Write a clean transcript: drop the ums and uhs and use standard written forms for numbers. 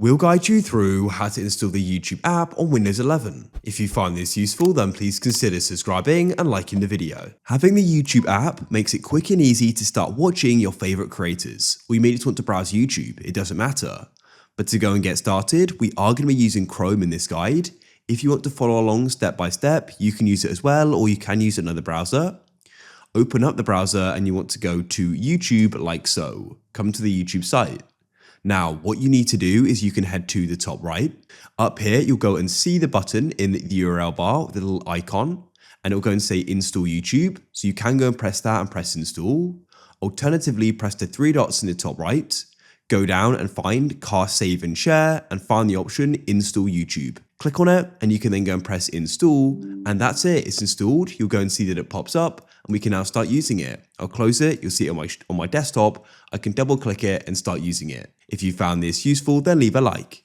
We'll guide you through how to install the YouTube app on Windows 11. If you find this useful, then please consider subscribing and liking the video. Having the YouTube app makes it quick and easy to start watching your favorite creators. Or you may just want to browse YouTube, it doesn't matter. But to go and get started, we are going to be using Chrome in this guide. If you want to follow along step by step, you can use it as well, or you can use another browser. Open up the browser and you want to go to YouTube like so. Come to the YouTube site. Now, what you need to do is you can head to the top right. Up here, you'll go and see the button in the URL bar with the little icon, and it'll go and say install YouTube. So you can go and press that and press install. Alternatively, press the three dots in the top right, go down and find cast, save and share, and find the option install YouTube. Click on it and you can then go and press install, and that's it, it's installed. You'll go and see that it pops up and we can now start using it. I'll close it, you'll see it on my desktop. I can double click it and start using it. If you found this useful, then leave a like.